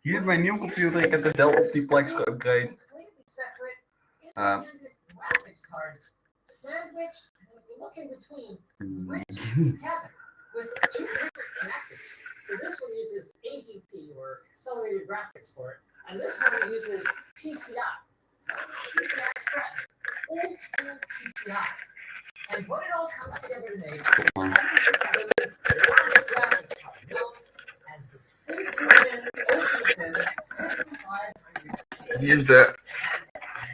Hier is mijn nieuwe computer. Ik heb de Dell Optiplex geüpgrade. Sandwich and look in between, bridged together with two different connectors. So this one uses AGP or accelerated graphics port, and this one uses PCI. PCI Express, old school PCI. And what it all comes together to make is this graphics card known as the Syncfusion OpenSim 6500. Hier is de.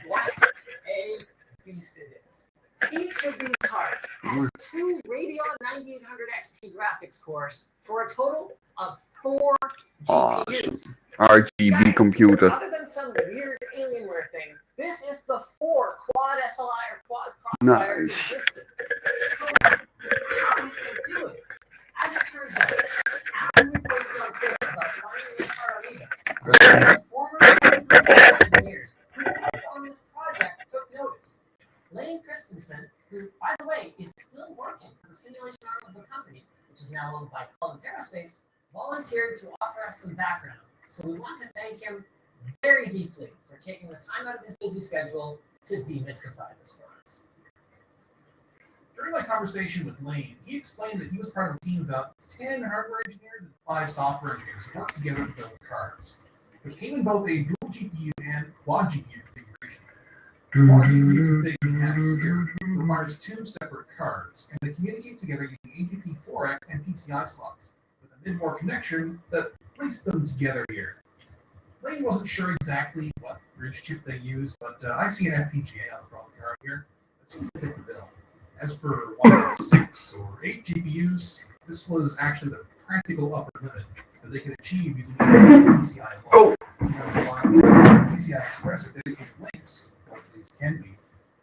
What a beast it is. Each of these cards has two Radeon 9800 XT graphics cores for a total of 4 GPUs. RGB computer. Other than some weird Alienware thing, this is before quad SLI or quad crossfire existed. So how did they do it? As it turns out, after we posted on Twitter about finding this card on eBay, former engineers who worked on this project took notice. Lane Christensen, who, by the way, is still working for the simulation arm of the company, which is now owned by Collins Aerospace, volunteered to offer us some background. So we want to thank him very deeply for taking the time out of his busy schedule to demystify this for us. During my conversation with Lane, he explained that he was part of a team of about 10 hardware engineers and 5 software engineers who worked together to build cards, which came in both a dual GPU and quad GPU configuration. Quad GPU configuration here requires 2 separate cards, and they communicate together using AGP4X and PCI slots, with a mid-board connection that links them together here. Lane wasn't sure exactly what bridge chip they use, but I see an FPGA on the front of the card here that seems to fit the bill. As for 1, 6, or 8 GPUs, this was actually the practical upper limit that they could achieve using PCI alone. PCI Express or dedicated links, what these can be.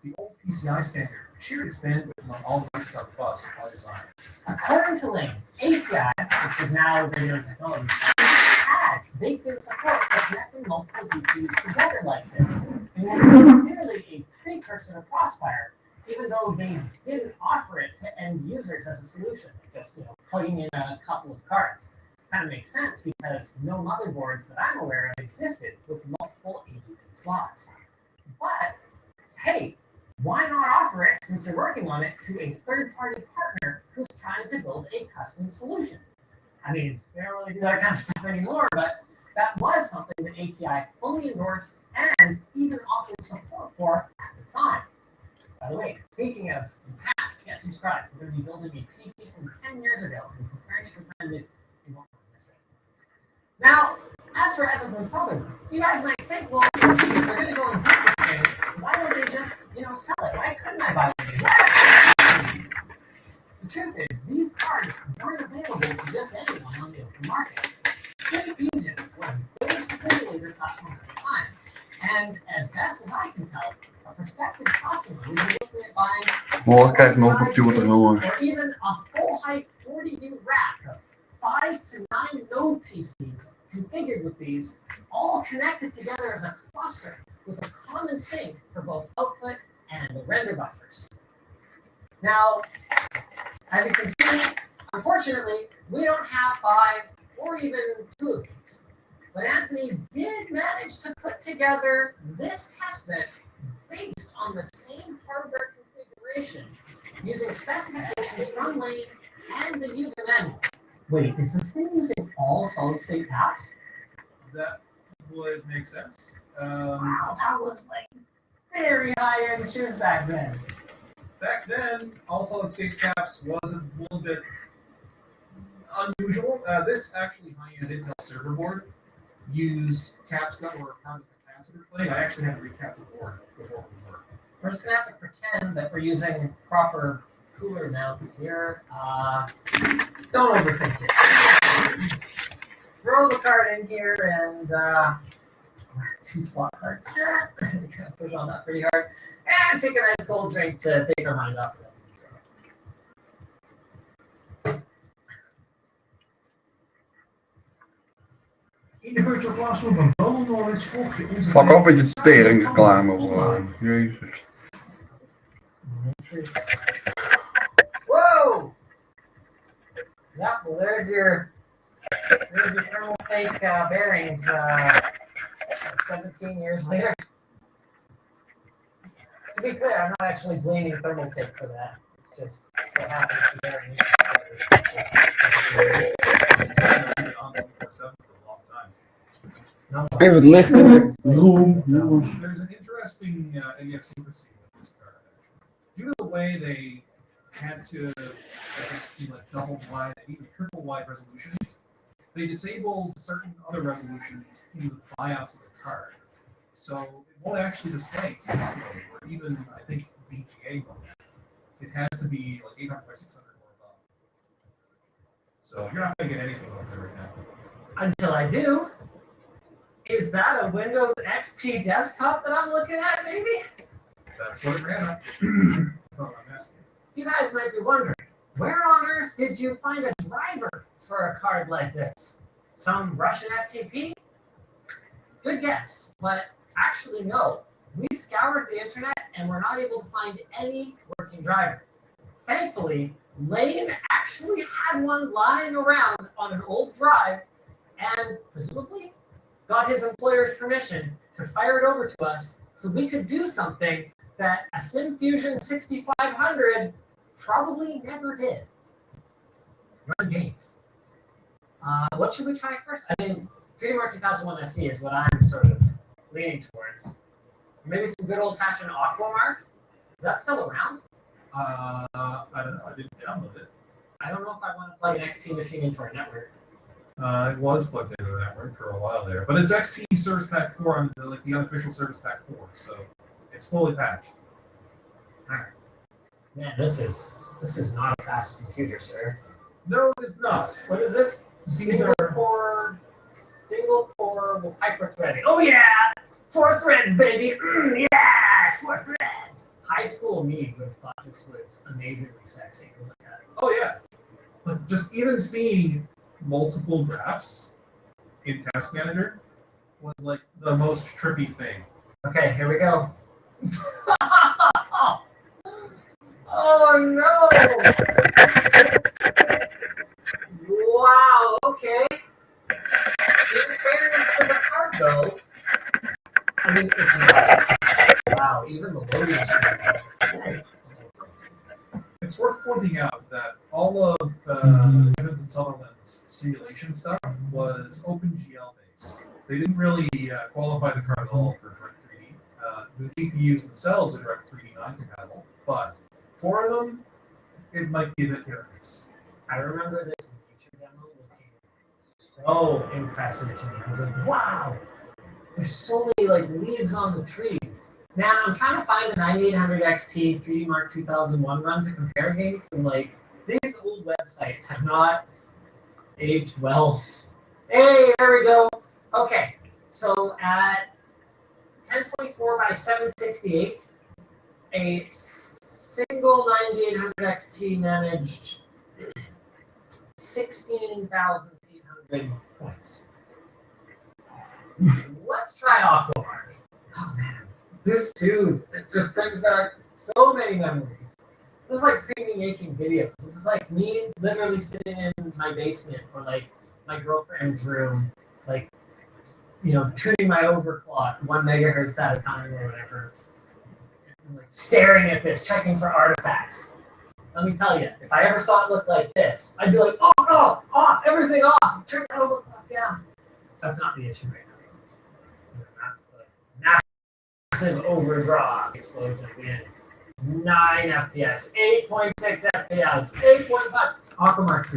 The old PCI standard shared its bandwidth among all devices on the bus by design. According to Lane, ATI, which is now Radeon Technologies, had baked-in support for connecting multiple GPUs together like this, and was clearly a precursor to Crossfire, even though they didn't offer it to end users as a solution, just plugging in a couple of cards. Kind of makes sense because no motherboards that I'm aware of existed with multiple AGP slots. But hey, why not offer it, since you're working on it, to a third-party partner who's trying to build a custom solution? I mean, they don't really do that kind of stuff anymore, but that was something that ATI fully endorsed and even offered support for at the time. By the way, speaking of the past, get subscribed. We're going to be building a PC from 10 years ago and comparing it to brand new. You won't want to miss it. Now, as for Evans and Southern, you guys might think, well, geez, if they're going to go and build this thing, why don't they just, sell it? Why couldn't I buy one of these? The truth is, these cards weren't available to just anyone on the open market. Syncfusion was their simulator platform at the time, and as best as I can tell, a prospective customer would be looking at buying or even a full-height 40U rack of 5 to 9 node PCs configured with these, all connected together as a cluster with a common sync for both output and the render buffers. Now, as you can see, unfortunately, we don't have 5 or even 2 of these. But Anthony did manage to put together this testbed based on the same hardware configuration, using specifications from Lane and the user manual. Wait, is this thing using all solid-state caps? That would make sense. Wow, that was like very high-end shoes back then. Back then, all solid-state caps was a little bit unusual. This actually high-end Intel server board used caps that were part of the capacitor plate. I actually had to recap the board before we work. We're just going to have to pretend that we're using proper cooler mounts here. Don't overthink it. Throw the card in here and 2-slot card. Push on that pretty hard. And take a nice cold drink to take our mind off of this. In de virtual classroom van Global Knowledge volg je onze... Fuck op met je tering reclame gewoon. Jezus. Whoa! Yeah, well there's your Here's your thermal take bearings 17 years later. To be clear, I'm not actually blaming thermal take for that. It's just what happens to bearings. On 24/7 for a long time. Even het licht in de room. There's an interesting idiosyncrasy with this card. Due to the way they had to, I guess, do like double wide and even triple wide resolutions, they disabled certain other resolutions in the BIOS of the card. So it won't actually display case mode or even, I think, VGA mode. It has to be like 800 by 600 or above. So you're not going to get anything over there right now. Until I do. Is that a Windows XP desktop that I'm looking at, maybe? That's what it ran up. Oh, I'm asking. You guys might be wondering, where on earth did you find a driver for a card like this? Some Russian FTP? Good guess, but actually no. We scoured the internet and we're not able to find any working driver. Thankfully, Lane actually had one lying around on an old drive and presumably got his employer's permission to fire it over to us so we could do something that a SimFusion 6500 probably never did. Run games. What should we try first? I mean, 3D Mark 2001 SE is what I'm sort of leaning towards. Maybe some good old-fashioned Aquamark? Is that still around? I don't know. I didn't download it. I don't know if I want to plug an XP machine into our network. It was plugged into the network for a while there, but it's XP Service Pack 4 on the unofficial Service Pack 4, so it's fully patched. Alright. Man, this is not a fast computer, sir. No, it's not. What is this? These Single are core with hyper-threading. Oh yeah! 4 threads, baby! Yeah! 4 threads! High school me would have thought this was amazingly sexy to look at. Oh yeah, but just even seeing multiple graphs in Task Manager was like the most trippy thing. Okay, here we go. Oh no! Wow, okay. In fairness to the card though, I mean, it's not. Wow, even the loading screen. It's worth pointing out that all of Evans and Sutherland's simulation stuff was OpenGL based. They didn't really qualify the card at all for Direct3D. The GPUs themselves are Direct3D non-compatible, but for them, it might be a bit hit or miss. I remember this nature demo looking so impressive to me. I was like, wow, there's so many like leaves on the trees. Now I'm trying to find a 9800 XT 3D Mark 2001 run to compare against, and like these old websites have not aged well. Hey, there we go. Okay, so at 1024 by 768, a single 9800 XT managed 16,800 points. Let's try Aquamark. Oh man, this too, it just brings back so many memories. This is like creepy making videos. This is like me literally sitting in my basement or like my girlfriend's room, like, you know, tuning my overclock 1 megahertz at a time or whatever. And, like staring at this, checking for artifacts. Let me tell you, if I ever saw it look like this, I'd be like, oh no, off, everything off, turn that overclock down. That's not the issue right now. That's the massive overdraw explosion again. 9 FPS, 8.6 FPS, 8.5. Aquamark 3.